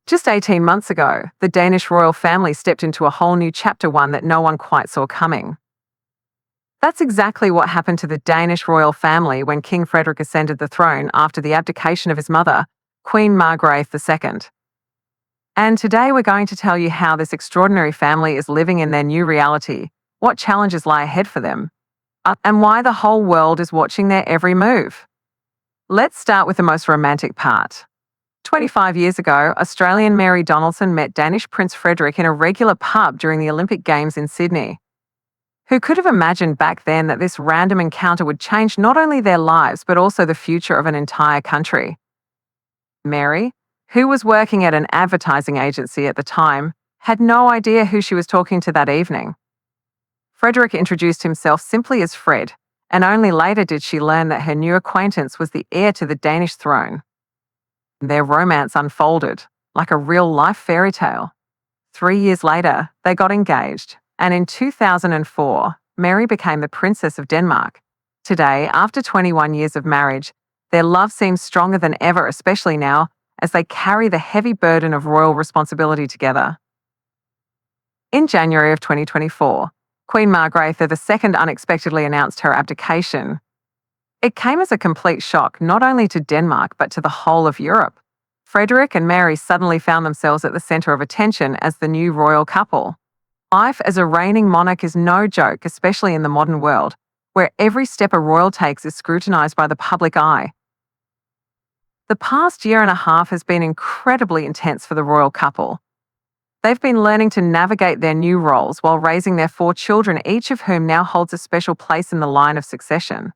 Just 18 months ago, the Danish royal family stepped into a whole new chapter, one that no one quite saw coming. That's exactly what happened to the Danish royal family when King Frederik ascended the throne after the abdication of his mother, Queen Margrethe II. And today we're going to tell you how this extraordinary family is living in their new reality, what challenges lie ahead for them, and why the whole world is watching their every move. Let's start with the most romantic part. 25 years ago, Australian Mary Donaldson met Danish Prince Frederik in a regular pub during the Olympic Games in Sydney. Who could have imagined back then that this random encounter would change not only their lives but also the future of an entire country? Mary, who was working at an advertising agency at the time, had no idea who she was talking to that evening. Frederik introduced himself simply as Fred, and only later did she learn that her new acquaintance was the heir to the Danish throne. Their romance unfolded like a real-life fairy tale. 3 years later, they got engaged, and in 2004, Mary became the Princess of Denmark. Today, after 21 years of marriage, their love seems stronger than ever, especially now, as they carry the heavy burden of royal responsibility together. In January of 2024, Queen Margrethe II unexpectedly announced her abdication. It came as a complete shock not only to Denmark but to the whole of Europe. Frederik and Mary suddenly found themselves at the centre of attention as the new royal couple. Life as a reigning monarch is no joke, especially in the modern world, where every step a royal takes is scrutinised by the public eye. The past year and a half has been incredibly intense for the royal couple. They've been learning to navigate their new roles while raising their 4 children, each of whom now holds a special place in the line of succession.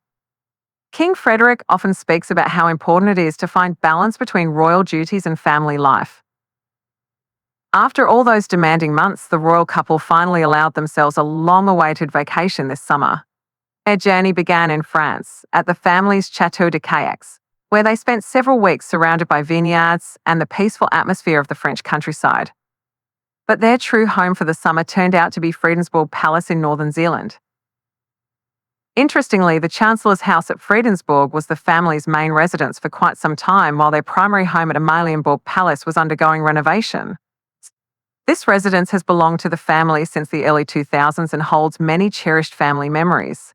King Frederik often speaks about how important it is to find balance between royal duties and family life. After all those demanding months, the royal couple finally allowed themselves a long-awaited vacation this summer. Their journey began in France, at the family's Château de Caillac, where they spent several weeks surrounded by vineyards and the peaceful atmosphere of the French countryside. But their true home for the summer turned out to be Fredensborg Palace in northern Zealand. Interestingly, the Chancellor's house at Fredensborg was the family's main residence for quite some time, while their primary home at Amalienborg Palace was undergoing renovation. This residence has belonged to the family since the early 2000s and holds many cherished family memories.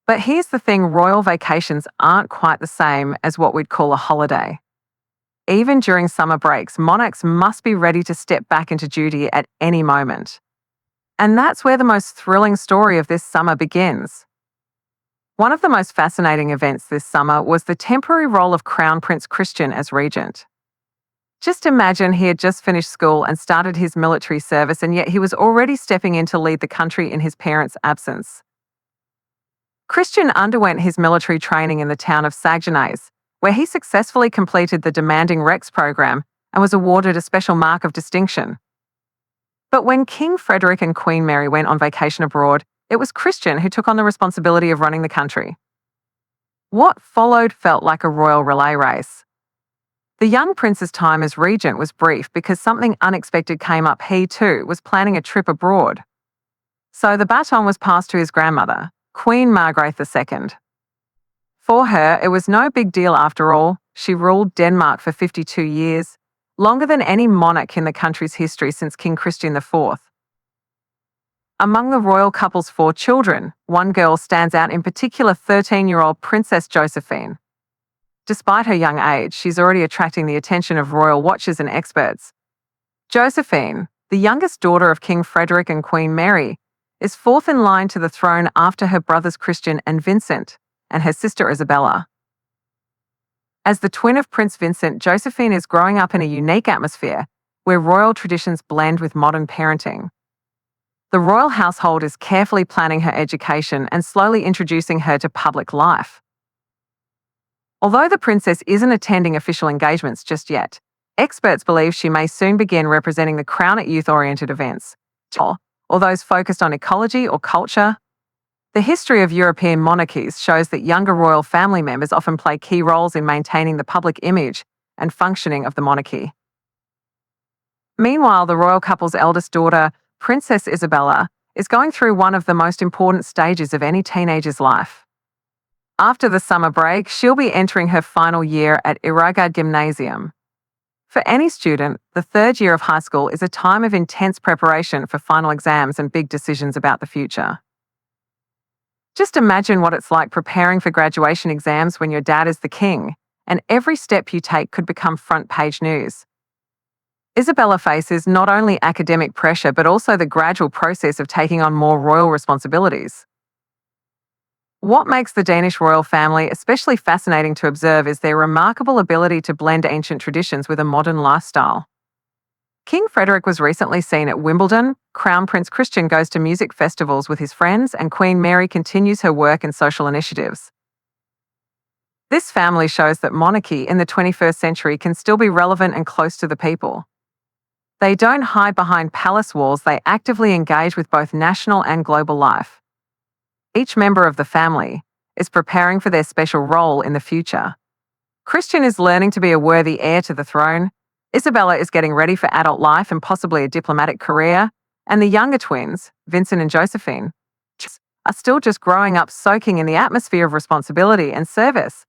But here's the thing, royal vacations aren't quite the same as what we'd call a holiday. Even during summer breaks, monarchs must be ready to step back into duty at any moment. And that's where the most thrilling story of this summer begins. One of the most fascinating events this summer was the temporary role of Crown Prince Christian as Regent. Just imagine he had just finished school and started his military service, and yet he was already stepping in to lead the country in his parents' absence. Christian underwent his military training in the town of Sagenæs, where he successfully completed the demanding Rex program and was awarded a special mark of distinction. But when King Frederik and Queen Mary went on vacation abroad, it was Christian who took on the responsibility of running the country. What followed felt like a royal relay race. The young prince's time as regent was brief because something unexpected came up. He, too, was planning a trip abroad. So the baton was passed to his grandmother, Queen Margrethe II. For her, it was no big deal after all. She ruled Denmark for 52 years, longer than any monarch in the country's history since King Christian IV. Among the royal couple's 4 children, one girl stands out in particular, 13-year-old Princess Josephine. Despite her young age, she's already attracting the attention of royal watchers and experts. Josephine, the youngest daughter of King Frederik and Queen Mary, is 4th in line to the throne after her brothers Christian and Vincent, and her sister Isabella. As the twin of Prince Vincent, Josephine is growing up in a unique atmosphere where royal traditions blend with modern parenting. The royal household is carefully planning her education and slowly introducing her to public life. Although the princess isn't attending official engagements just yet, experts believe she may soon begin representing the crown at youth-oriented events, or those focused on ecology or culture. The history of European monarchies shows that younger royal family members often play key roles in maintaining the public image and functioning of the monarchy. Meanwhile, the royal couple's eldest daughter, Princess Isabella, is going through one of the most important stages of any teenager's life. After the summer break, she'll be entering her final year at Iragad Gymnasium. For any student, the third year of high school is a time of intense preparation for final exams and big decisions about the future. Just imagine what it's like preparing for graduation exams when your dad is the king, and every step you take could become front-page news. Isabella faces not only academic pressure but also the gradual process of taking on more royal responsibilities. What makes the Danish royal family especially fascinating to observe is their remarkable ability to blend ancient traditions with a modern lifestyle. King Frederik was recently seen at Wimbledon, Crown Prince Christian goes to music festivals with his friends, and Queen Mary continues her work and social initiatives. This family shows that monarchy in the 21st century can still be relevant and close to the people. They don't hide behind palace walls, they actively engage with both national and global life. Each member of the family is preparing for their special role in the future. Christian is learning to be a worthy heir to the throne. Isabella is getting ready for adult life and possibly a diplomatic career. And the younger twins, Vincent and Josephine, are still just growing up, soaking in the atmosphere of responsibility and service.